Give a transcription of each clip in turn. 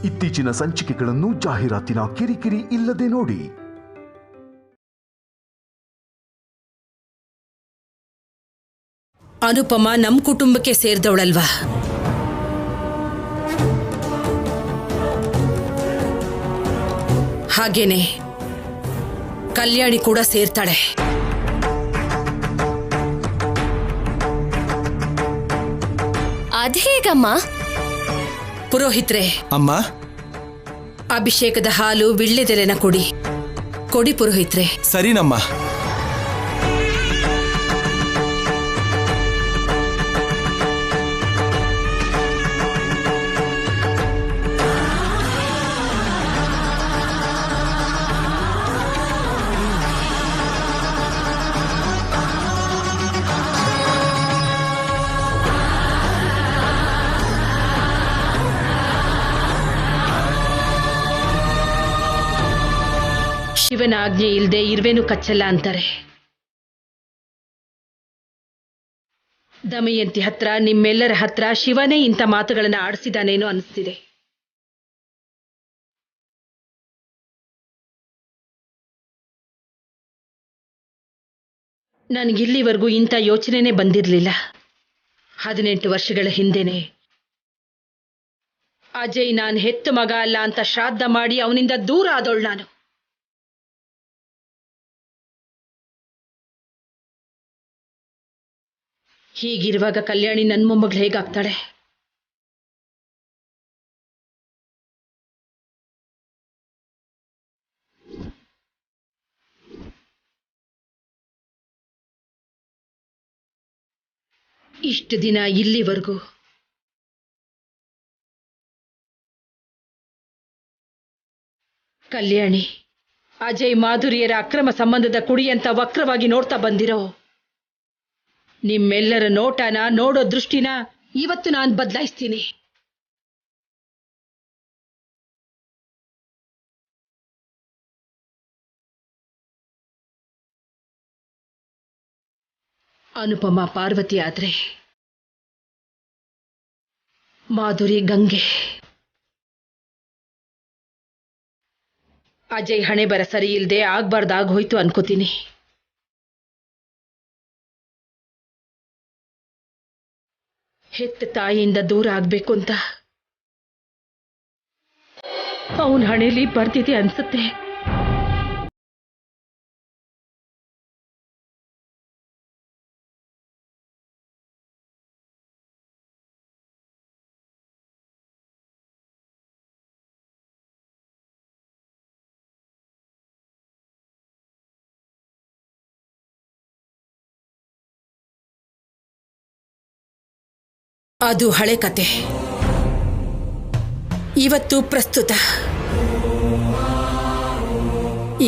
ಇತ್ತೀಚಿನ ಸಂಚಿಕೆಗಳನ್ನು ಜಾಹೀರಾತಿನ ಕಿರಿಕಿರಿ ಇಲ್ಲದೆ ನೋಡಿ. ಅನುಪಮ ನಮ್ಮ ಕುಟುಂಬಕ್ಕೆ ಸೇರಿದವಳಲ್ವಾ? ಹಾಗೇನೆ ಕಲ್ಯಾಣಿ ಕೂಡ ಸೇರ್ತಾಳೆ. ಅದೇಗಮ್ಮ? ಪುರೋಹಿತ್ರೆ, ಅಮ್ಮ, ಅಭಿಷೇಕದ ಹಾಲು ವಿಳ್ಳೆದೆಲೆನ ಕೊಡಿ ಪುರೋಹಿತ್ರೆ. ಸರಿನಮ್ಮ. ಶಿವನ ಆಜ್ಞೆ ಇಲ್ಲದೆ ಇರ್ವೇನು ಕಚ್ಚಲ್ಲ ಅಂತಾರೆ. ದಮಯಂತಿ ಹತ್ರ, ನಿಮ್ಮೆಲ್ಲರ ಹತ್ರ ಶಿವನೇ ಇಂಥ ಮಾತುಗಳನ್ನು ಆಡಿಸಿದಾನೇನೋ ಅನಿಸ್ತಿದೆ. ನನಗಿಲ್ಲಿವರೆಗೂ ಇಂಥ ಯೋಚನೆನೇ ಬಂದಿರಲಿಲ್ಲ. 18 ವರ್ಷಗಳ ಹಿಂದೆನೆ ಅಜಯ್ ನಾನು ಹೆತ್ತ ಮಗ ಅಲ್ಲ ಅಂತ ಶ್ರಾದ್ದ ಮಾಡಿ ಅವನಿಂದ ದೂರ ಆದೋಳು ನಾನು. ಹೀಗಿರುವಾಗ ಕಲ್ಯಾಣಿ ನನ್ನ ಮೊಮ್ಮಗಳು ಹೇಗಾಗ್ತಾಳೆ? ಇಷ್ಟು ದಿನ ಇಲ್ಲಿವರೆಗೂ ಕಲ್ಯಾಣಿ ಅಜಯ್ ಮಾಧುರಿಯರ ಅಕ್ರಮ ಸಂಬಂಧದ ಕುಡಿಯಂತ ವಕ್ರವಾಗಿ ನೋಡ್ತಾ ಬಂದಿರೋ ನಿಮ್ಮೆಲ್ಲರ ನೋಟನ, ನೋಡೋ ದೃಷ್ಟಿನ ಇವತ್ತು ನಾನು ಬದಲಾಯಿಸ್ತೀನಿ. ಅನುಪಮ ಪಾರ್ವತಿ ಆದ್ರೆ ಮಾಧುರಿ ಗಂಗೆ. ಅಜಯ್ ಹಣೆ ಬರ ಸರಿ ಇಲ್ಲದೆ ಆಗ್ಬಾರ್ದಾಗೋಯ್ತು ಅನ್ಕೋತೀನಿ. ಹೆತ್ತ ತಾಯಿಯಿಂದ ದೂರ ಆಗ್ಬೇಕು ಅಂತ ಅವನ ಹಣೆಯಲ್ಲಿ ಬರ್ತಿದೆ ಅನ್ಸುತ್ತೆ. ಅದು ಹಳೆ ಕತೆ. ಇವತ್ತು ಪ್ರಸ್ತುತ.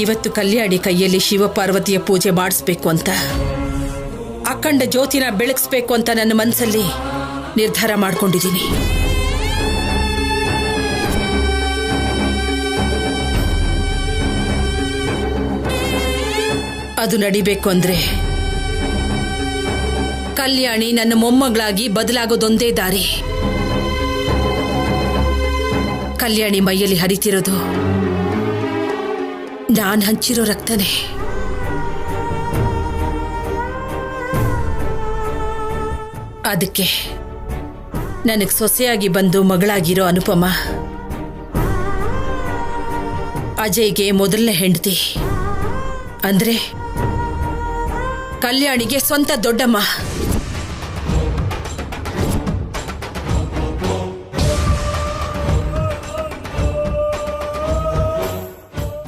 ಇವತ್ತು ಕಲ್ಯಾಣಿ ಕೈಯಲ್ಲಿ ಶಿವಪಾರ್ವತಿಯ ಪೂಜೆ ಮಾಡಿಸ್ಬೇಕು ಅಂತ, ಅಖಂಡ ಜ್ಯೋತಿನ ಬೆಳಗಿಸ್ಬೇಕು ಅಂತ ನನ್ನ ಮನಸ್ಸಲ್ಲಿ ನಿರ್ಧಾರ ಮಾಡ್ಕೊಂಡಿದ್ದೀನಿ. ಅದು ನಡಿಬೇಕು ಅಂದ್ರೆ ಕಲ್ಯಾಣಿ ನನ್ನ ಮೊಮ್ಮಗಳಾಗಿ ಬದಲಾಗೋದೊಂದೇ ದಾರಿ. ಕಲ್ಯಾಣಿ ಮೈಯಲ್ಲಿ ಹರಿತಿರೋದು ನಾನು ಹಂಚಿರೋ ರಕ್ತನೇ. ಅದಕ್ಕೆ ನನಗೆ ಸೊಸೆಯಾಗಿ ಬಂದು ಮಗಳಾಗಿರೋ ಅನುಪಮ ಅಜಯ್ಗೆ ಮೊದಲನೇ ಹೆಂಡತಿ, ಅಂದ್ರೆ ಕಲ್ಯಾಣಿಗೆ ಸ್ವಂತ ದೊಡ್ಡಮ್ಮ.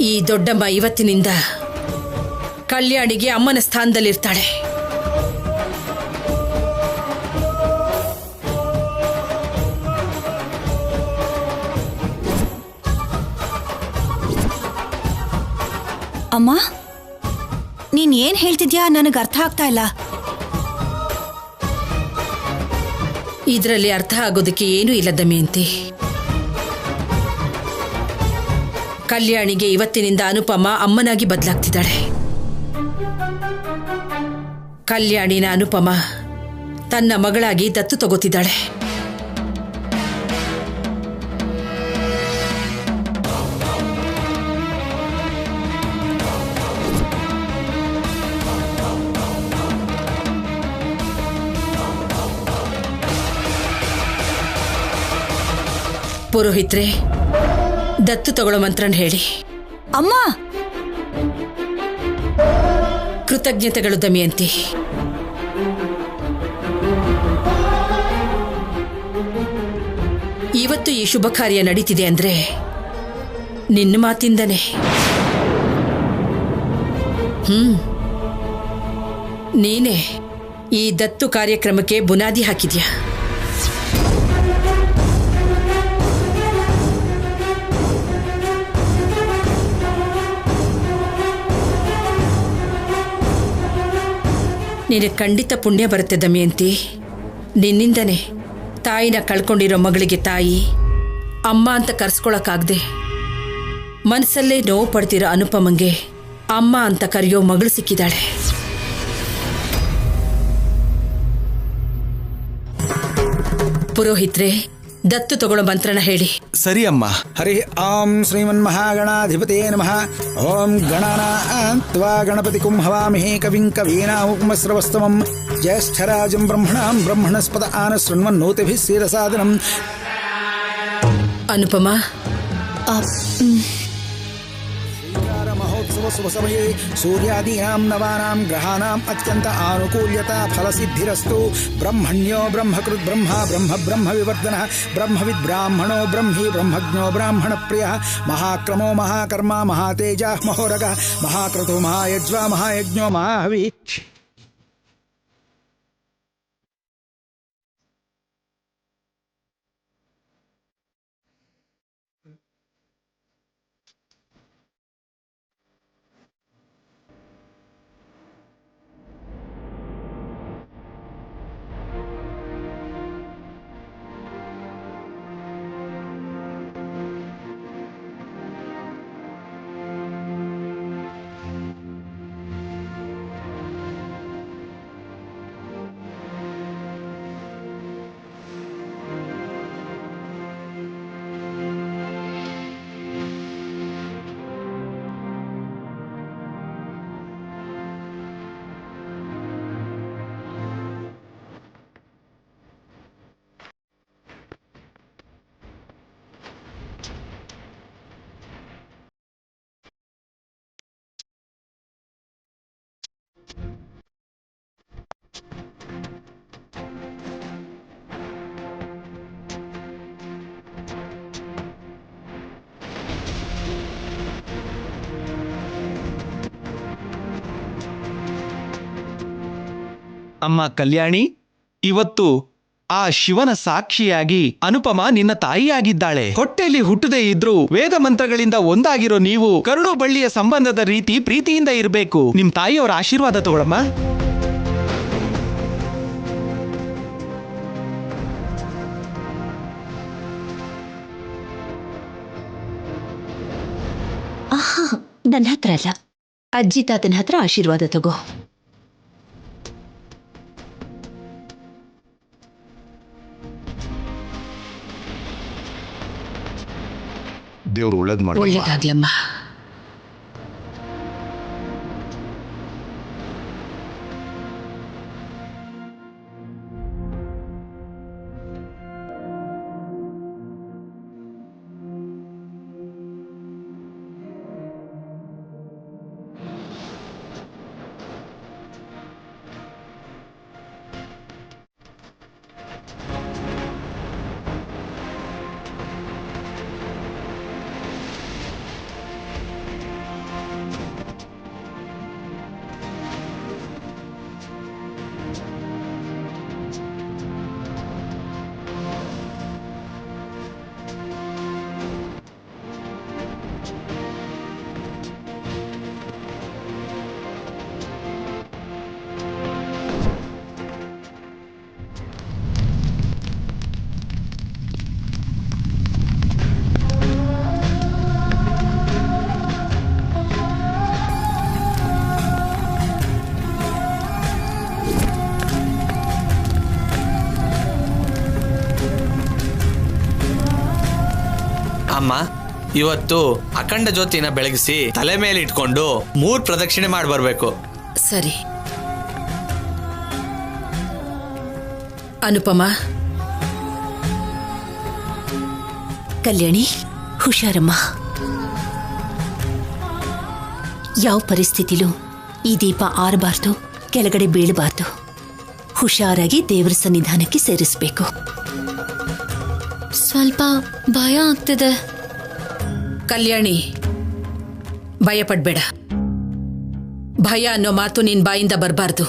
ಈ ದೊಡ್ಡಮ್ಮ ಇವತ್ತಿನಿಂದ ಕಲ್ಯಾಣಿಗೆ ಅಮ್ಮನ ಸ್ಥಾನದಲ್ಲಿರ್ತಾಳೆ. ಅಮ್ಮ, ನೀನ್ ಏನ್ ಹೇಳ್ತಿದ್ಯಾ? ನನಗೆ ಅರ್ಥ ಆಗ್ತಾ ಇಲ್ಲ. ಇದರಲ್ಲಿ ಅರ್ಥ ಆಗೋದಕ್ಕೆ ಏನೂ ಇಲ್ಲ ದಮಯಂತಿ. ಕಲ್ಯಾಣಿಗೆ ಇವತ್ತಿನಿಂದ ಅನುಪಮ ಅಮ್ಮನಾಗಿ ಬದಲಾಗ್ತಿದ್ದಾಳೆ. ಕಲ್ಯಾಣಿನ ಅನುಪಮ ತನ್ನ ಮಗಳಾಗಿ ದತ್ತು ತಗೋತಿದ್ದಾಳೆ. ಪುರೋಹಿತ್ರೆ, ದತ್ತು ತಗೊಳ್ಳೋ ಮಂತ್ರನ ಹೇಳಿ. ಅಮ್ಮ, ಕೃತಜ್ಞತೆಗಳು ದಮಯಂತಿ. ಇವತ್ತು ಈ ಶುಭ ಕಾರ್ಯ ನಡೀತಿದೆ ಅಂದ್ರೆ ನಿನ್ನ ಮಾತಿಂದನೇ. ನೀನೇ ಈ ದತ್ತು ಕಾರ್ಯಕ್ರಮಕ್ಕೆ ಬುನಾದಿ ಹಾಕಿದ್ಯಾ. ನಿನಗೆ ಖಂಡಿತ ಪುಣ್ಯ ಬರುತ್ತೆ ದಮಯಂತಿ. ನಿನ್ನಿಂದನೇ ತಾಯಿನ ಕಳ್ಕೊಂಡಿರೋ ಮಗಳಿಗೆ ತಾಯಿ, ಅಮ್ಮ ಅಂತ ಕರೆಸ್ಕೊಳಕ್ಕಾಗ್ದೆ ಮನಸ್ಸಲ್ಲೇ ನೋವು ಪಡ್ತಿರೋ ಅನುಪಮಂಗೆ ಅಮ್ಮ ಅಂತ ಕರೆಯೋ ಮಗಳು ಸಿಕ್ಕಿದ್ದಾಳೆ. ಪುರೋಹಿತ್ರೆ, ದತ್ತು ತಗೊಳ್ಳೋ ಮಂತ್ರನ ಹೇಳಿ. ಸರಿ ಅಮ್ಮ. ಹರಿ ಓಂ ಶ್ರೀಮನ್ಮಹಾಗಣಾಧಿಪತೇ ನಮಃ. ಓಂ ಗಣನಾನ್ತ್ವಾ ಗಣಪತಿಂ ಹವಾಮಹೇ ಕವಿಂ ಕವೀನಾಮುಪಮಸ್ರವಸ್ತಮಂ ಜ್ಯೇಷ್ಠರಾಜಂ ಬ್ರಹ್ಮಣಾಂ ಬ್ರಹ್ಮಣಸ್ಪದ ಆನಶೃಣ್ವನ್ನೋತಿಭಿಃ ಸೇದಸಾದನಂ. ಅನುಪಮ, ಮಹೋತ್ಸವ ಶುಭ ಸಮಯೇ ಸೂರ್ಯಾದೀನಾಂ ನವಾನಾಂ ಗ್ರಹಾನಾಂ ಅತ್ಯಂತ ಆನುಕೂಲ್ಯತಾ ಫಲಸಿದ್ಧಿರಸ್ತು. ಬ್ರಹ್ಮಣ್ಯೋ ಬ್ರಹ್ಮಕೃತ್ ಬ್ರಹ್ಮ ಬ್ರಹ್ಮ ಬ್ರಹ್ಮ ವಿವರ್ಧನ ಬ್ರಹ್ಮವಿದ್ ಬ್ರಾಹ್ಮಣೋ ಬ್ರಹ್ಮಿ ಬ್ರಹ್ಮಜ್ಞೋ ಬ್ರಾಹ್ಮಣ ಪ್ರಿಯ ಮಹಾಕ್ರಮೋ ಮಹಾಕರ್ಮ ಮಹಾತೇಜ ಮಹೋರಗ ಮಹಾಕ್ರತೋ ಮಹಾಯಜ್ವಾ ಮಹಾಯಜ್ಞೋ ಮಹಾಹವಿ. ಅಮ್ಮ ಕಲ್ಯಾಣಿ, ಇವತ್ತು ಆ ಶಿವನ ಸಾಕ್ಷಿಯಾಗಿ ಅನುಪಮ ನಿನ್ನ ತಾಯಿಯಾಗಿದ್ದಾಳೆ. ಹೊಟ್ಟೆಯಲ್ಲಿ ಹುಟ್ಟದೇ ಇದ್ರೂ ವೇದ ಮಂತ್ರಗಳಿಂದ ಒಂದಾಗಿರೋ ನೀವು ಕರುಳು ಬಳ್ಳಿಯ ಸಂಬಂಧದ ರೀತಿ ಪ್ರೀತಿಯಿಂದ ಇರಬೇಕು. ನಿಮ್ ತಾಯಿಯವರ ಆಶೀರ್ವಾದ ತಗೊಳಮ್ಮ. ನನ್ನ ಹತ್ರ ಅಲ್ಲ, ಅಜ್ಜಿ ತಾತನ ಹತ್ರ ಆಶೀರ್ವಾದ ತಗೋ. ದೇವ್ರು ಒಳ್ಳೇದ್ ಮಾಡಿ. ಒಳ್ಳೇದಾಗ್ಲಮ್ಮ. ಅಮ್ಮ, ಇವತ್ತು ಅಖಂಡ ಜ್ಯೋತಿನ ಬೆಳಗಿಸಿ ತಲೆ ಮೇಲೆ ಇಟ್ಕೊಂಡು 3 ಪ್ರದಕ್ಷಿಣೆ ಮಾಡಿ ಬರ್ಬೇಕು. ಸರಿ. ಅನುಪಮ, ಕಲ್ಯಾಣಿ ಹುಷಾರಮ್ಮ. ಯಾವ ಪರಿಸ್ಥಿತಿಲೂ ಈ ದೀಪ ಆರಬಾರ್ದು, ಕೆಳಗಡೆ ಬೀಳಬಾರ್ದು. ಹುಷಾರಾಗಿ ದೇವರ ಸನ್ನಿಧಾನಕ್ಕೆ ಸೇರಿಸ್ಬೇಕು. ಸ್ವಲ್ಪ ಭಯ ಆಗ್ತಿದೆ. ಕಲ್ಯಾಣಿ, ಭಯ ಪಡ್ಬೇಡ. ಭಯ ಅನ್ನೋ ಮಾತು ನಿನ್ ಬಾಯಿಂದ ಬರಬಾರ್ದು.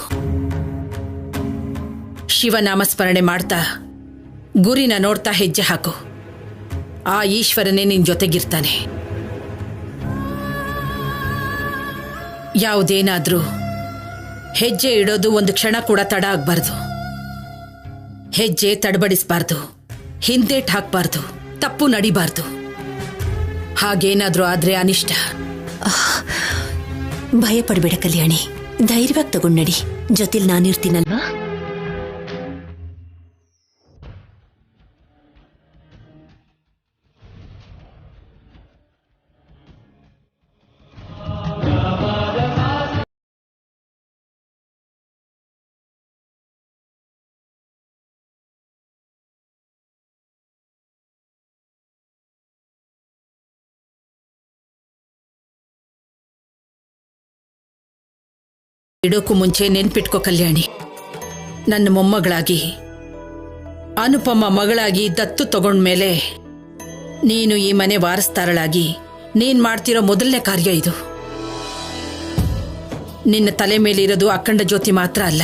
ಶಿವನಾಮಸ್ಮರಣೆ ಮಾಡ್ತಾ ಗುರಿನ ನೋಡ್ತಾ ಹೆಜ್ಜೆ ಹಾಕು. ಆ ಈಶ್ವರನೇ ನಿನ್ ಜೊತೆಗಿರ್ತಾನೆ. ಯಾವುದೇನಾದ್ರೂ ಹೆಜ್ಜೆ ಇಡೋದು ಒಂದು ಕ್ಷಣ ಕೂಡ ತಡ ಆಗ್ಬಾರ್ದು. ಹೆಜ್ಜೆ ತಡಬಡಿಸ್ಬಾರ್ದು, ಹಿಂದೇಟ್ ಹಾಕ್ಬಾರ್ದು, ತಪ್ಪು ನಡಿಬಾರ್ದು. ಹಾಗೇನಾದ್ರೂ ಆದ್ರೆ ಅನಿಷ್ಟ. ಭಯ ಪಡಬೇಡ ಕಲ್ಯಾಣಿ, ಧೈರ್ಯವಾಗಿ ತಗೊಂಡ್ ನಡಿ. ಜೊತೆಲಿ ನಾನಿರ್ತೀನಲ್ವಾ? ಇಡೋಕ್ಕೂ ಮುಂಚೆ ನೆನ್ಪಿಟ್ಕೋ ಕಲ್ಯಾಣಿ, ನನ್ನ ಮೊಮ್ಮಗಳಾಗಿ ಅನುಪಮ ಮಗಳಾಗಿ ದತ್ತು ತಗೊಂಡ್ಮೇಲೆ ನೀನು ಈ ಮನೆ ವಾರಸ್ದಾರಳಾಗಿ ನೀನ್ ಮಾಡ್ತಿರೋ ಮೊದಲನೇ ಕಾರ್ಯ ಇದು. ನಿನ್ನ ತಲೆ ಮೇಲಿರೋದು ಅಖಂಡ ಜ್ಯೋತಿ ಮಾತ್ರ ಅಲ್ಲ,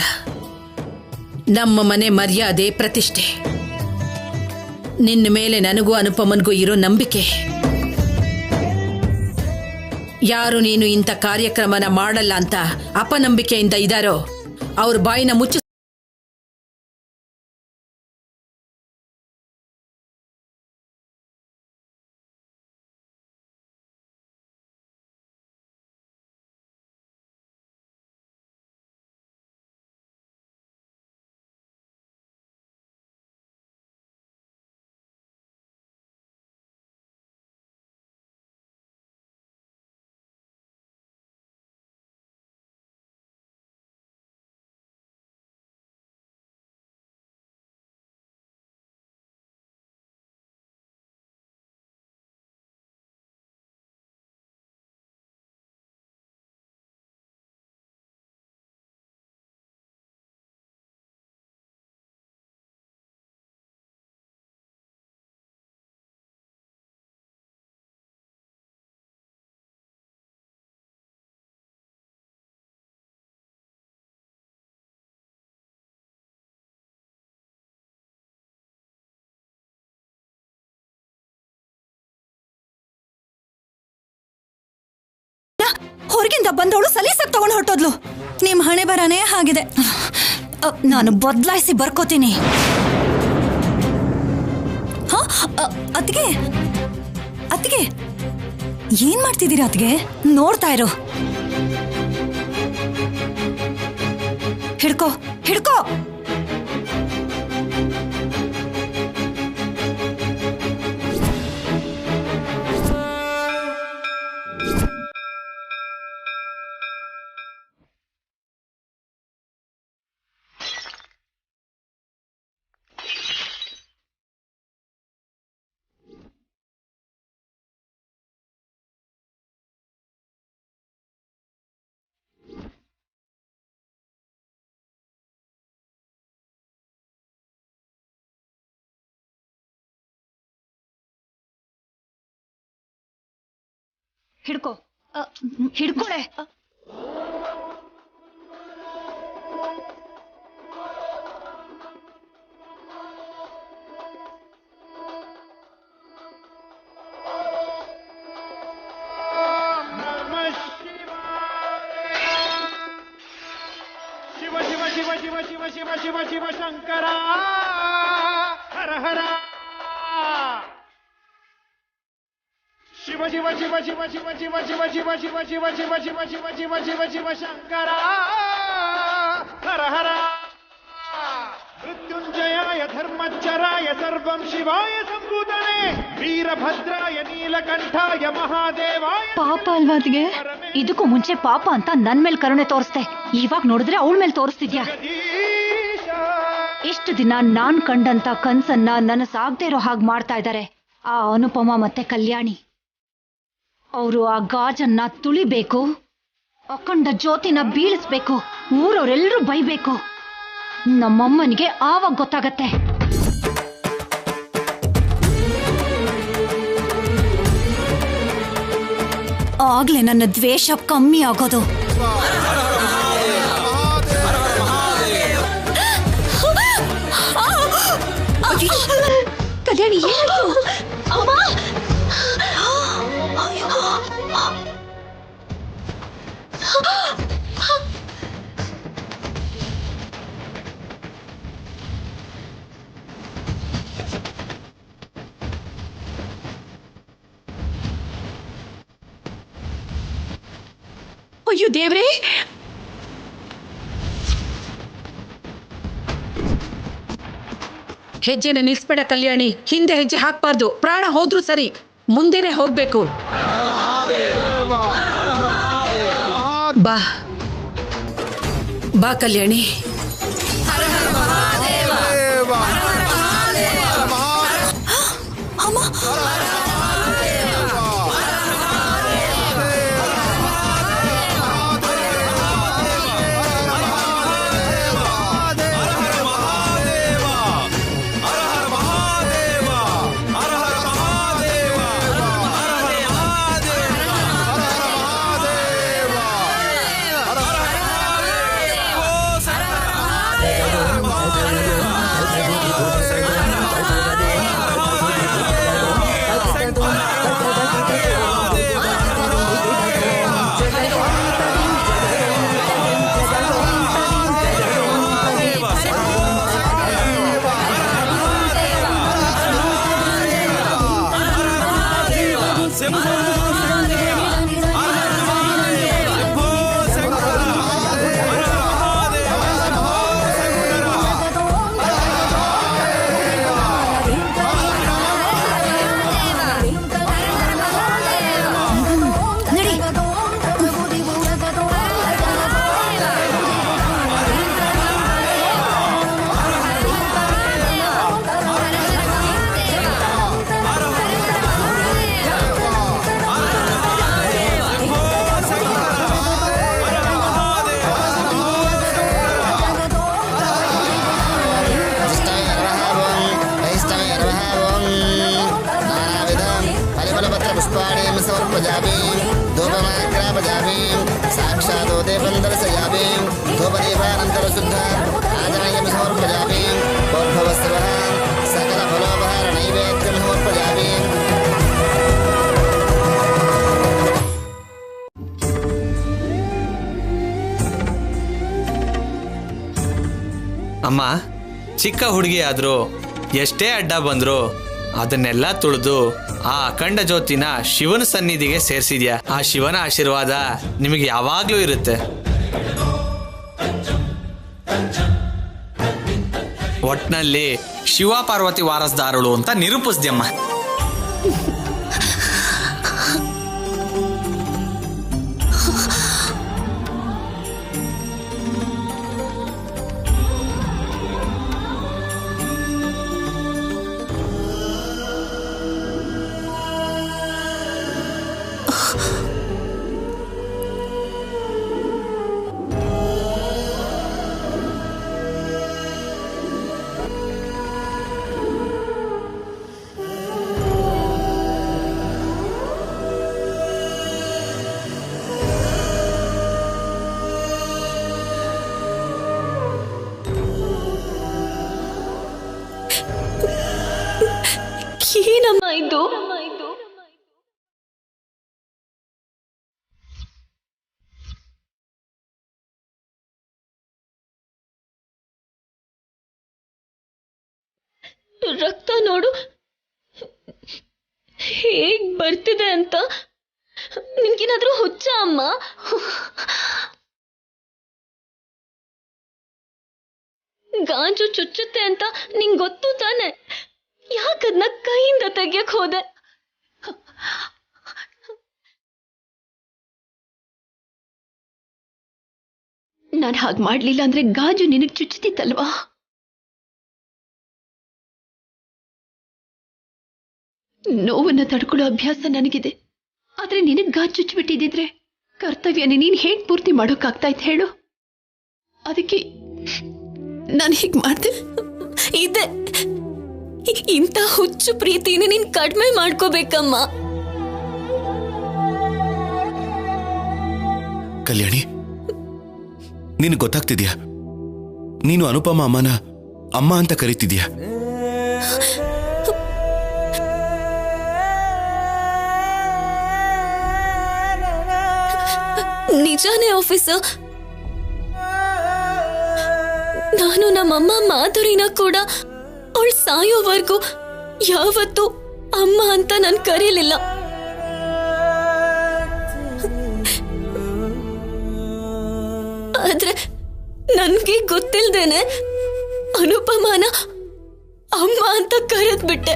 ನಮ್ಮ ಮನೆ ಮರ್ಯಾದೆ, ಪ್ರತಿಷ್ಠೆ. ನಿನ್ನ ಮೇಲೆ ನನಗೂ ಅನುಪಮನ್ಗೂ ಇರೋ ನಂಬಿಕೆ. ಯಾರು ನೀನು ಇಂಥ ಕಾರ್ಯಕ್ರಮನ ಮಾಡಲ್ಲ ಅಂತ ಅಪನಂಬಿಕೆಯಿಂದ ಇದ್ದಾರೋ ಅವ್ರ ಬಾಯಿನ ಮುಚ್ಚು. ಹೊರಗಿಂದ ಬಂದವಳು ಸಲೀಸಾಗಿ ತಗೊಂಡು ಹೊರಟೋದ್ಲು. ನಿಮ್ ಹಣೆ ಬರನೇ ಆಗಿದೆ. ನಾನು ಬದಲಾಯಿಸಿ ಬರ್ಕೋತೀನಿ. ಅತ್ತಿಗೆ, ಅತ್ತಿಗೆ ಏನ್ ಮಾಡ್ತಿದ್ದೀರಾ ಅತ್ತಿಗೆ? ನೋಡ್ತಾ ಇರೋ. ಹಿಡ್ಕೋ ಹಿಡ್ಕೋ. ಹಿಡ್ಕೋ, ಹಿಡ್ಕೊಳೆ. ಶಿವ ಶಿವ ಶಿವ ಶಿವ ಶಿವ ಶಿವ ಶಿವ ಶಿವ ಶಂಕರ ಹರ ಹರ. ಶಿವ ಶಿವ ಶಿವ ಶಿವ ಶಿವ ಶಿವ ಶಿವ ಶಿವ ಶಿವ ಶಿವ ಶಿವ ಶಿವ ಶಿವ ಶಿವ ಶಿವ ಶಿವ ಶಂಕರ ಹರ ಹರ. ಮೃತ್ಯುಂಜಯಾಯ ಧರ್ಮಚ್ಚರಾಯ ಸರ್ವಂ ಶಿವಾಯ ಸಂಭೂತನೆ ವೀರಭದ್ರಾಯ ನೀಲಕಂಠಾಯ ಮಹಾದೇವಾಯ. ಪಾಪ ಅಲ್ವಾದ್ಗೆ? ಇದಕ್ಕೂ ಮುಂಚೆ ಪಾಪ ಅಂತ ನನ್ ಮೇಲೆ ಕರುಣೆ ತೋರಿಸ್ದೆ, ಇವಾಗ ನೋಡಿದ್ರೆ ಅವಳ ಮೇಲೆ ತೋರಿಸ್ತಿದ್ಯಾ? ಇಷ್ಟು ದಿನ ನಾನ್ ಕಂಡಂತ ಕನ್ಸನ್ನ ನನಸಾಗದೆ ಇರೋ ಹಾಗೆ ಮಾಡ್ತಾ ಇದ್ದಾರೆ. ಆ ಅನುಪಮ ಮತ್ತೆ ಕಲ್ಯಾಣಿ ಅವರು ಆ ಗಾಜನ್ನ ತುಳಿಬೇಕು, ಅಖಂಡ ಜ್ಯೋತಿನ ಬೀಳಿಸ್ಬೇಕು, ಊರವರೆಲ್ಲರೂ ಬೈಬೇಕು. ನಮ್ಮಮ್ಮನಿಗೆ ಆವಾಗ ಗೊತ್ತಾಗತ್ತೆ. ಆಗ್ಲೇ ನನ್ನ ದ್ವೇಷ ಕಮ್ಮಿ ಆಗೋದು. ಕಲ್ಯಾಣಿ ಅಯ್ಯೋ ದೇವ್ರೇ, ಹೆಜ್ಜೆನ ನಿಲ್ಸ್ಬೇಡ ಕಲ್ಯಾಣಿ. ಹಿಂದೆ ಹೆಜ್ಜೆ ಹಾಕ್ಬಾರ್ದು. ಪ್ರಾಣ ಹೋದ್ರೂ ಸರಿ, ಮುಂದೆನೆ ಹೋಗ್ಬೇಕು. ಬಾ ಬಾ ಕಲ್ಯಾಣಿ. ಅಮ್ಮ, ಚಿಕ್ಕ ಹುಡುಗಿ ಆದ್ರೂ ಎಷ್ಟೇ ಅಡ್ಡ ಬಂದ್ರು ಅದನ್ನೆಲ್ಲ ತುಳಿದು ಆ ಅಖಂಡ ಜ್ಯೋತಿನ ಶಿವನ ಸನ್ನಿಧಿಗೆ ಸೇರಿಸಿದ್ಯಾ. ಆ ಶಿವನ ಆಶೀರ್ವಾದ ನಿಮಗೆ ಯಾವಾಗ್ಲೂ ಇರುತ್ತೆ. ಒಟ್ನಲ್ಲಿ ಶಿವ ಪಾರ್ವತಿ ವಾರಸ್ದಾರಳು ಅಂತ ನಿರೂಪಿಸ್ದ್ಯಮ್ಮ. ಏನಮ್ಮ ಇದು? ರಕ್ತ ನೋಡು ಹೇಗ್ ಬರ್ತಿದೆ ಅಂತ. ನಿನ್ಗೇನಾದ್ರೂ ಹುಚ್ಚ ಅಮ್ಮ? ಗಾಂಜು ಚುಚ್ಚುತ್ತೆ ಅಂತ ನಿಂಗ್ ಗೊತ್ತು ತಾನೆ? ಯಾಕದ್ನ ಕೈಯಿಂದ ತೆಗಿಯಕ್ ಹೋದೆ? ನಾನ್ ಹಾಗ್ ಮಾಡ್ಲಿಲ್ಲ ಅಂದ್ರೆ ಗಾಜು ನಿನಗ್ ಚುಚ್ಚುತ್ತಿತ್ತಲ್ವಾ? ನೋವನ್ನ ತಡ್ಕೊಳ್ಳೋ ಅಭ್ಯಾಸ ನನಗಿದೆ. ಆದ್ರೆ ನಿನಗ್ ಗಾಜ್ ಚುಚ್ಚಿಬಿಟ್ಟಿದ್ರೆ ಕರ್ತವ್ಯನ ನೀನ್ ಹೇಗ್ ಪೂರ್ತಿ ಮಾಡೋಕ್ಕಾಗ್ತಾ ಇತ್ತು ಹೇಳು? ಅದಕ್ಕೆ ನಾನು ಹೀಗ್ ಮಾಡ್ದೆ. ಇದೆ ಇಂಥ ಹುಚ್ಚು ಪ್ರೀತಿನ ನೀನ್ ಕಡಿಮೆ ಮಾಡ್ಕೋಬೇಕಮ್ಮ. ಕಲ್ಯಾಣಿ, ನಿನಗೆ ಗೊತ್ತಾಗ್ತಿದ್ಯಾ? ನೀನು ಅನುಪಮ ಅಮ್ಮನ ಅಮ್ಮ ಅಂತ ಕರೀತಿದ್ಯಾ? ನಿಜಾನೇ ಆಫೀಸರ್. ನಾನು ನಮ್ಮಮ್ಮ ಮಾಧುರಿನ ಕೂಡ ಅವಳು ಸಾಯೋವರೆಗೂ ಯಾವತ್ತೂ ಅಮ್ಮ ಅಂತ ನಾನು ಕರೀಲಿಲ್ಲ. ಆದ್ರೆ ನನ್ಗೆ ಗೊತ್ತಿಲ್ದೇನೆ ಅನುಪಮಾನ ಅಮ್ಮ ಅಂತ ಕರೆದ್ಬಿಟ್ಟೆ.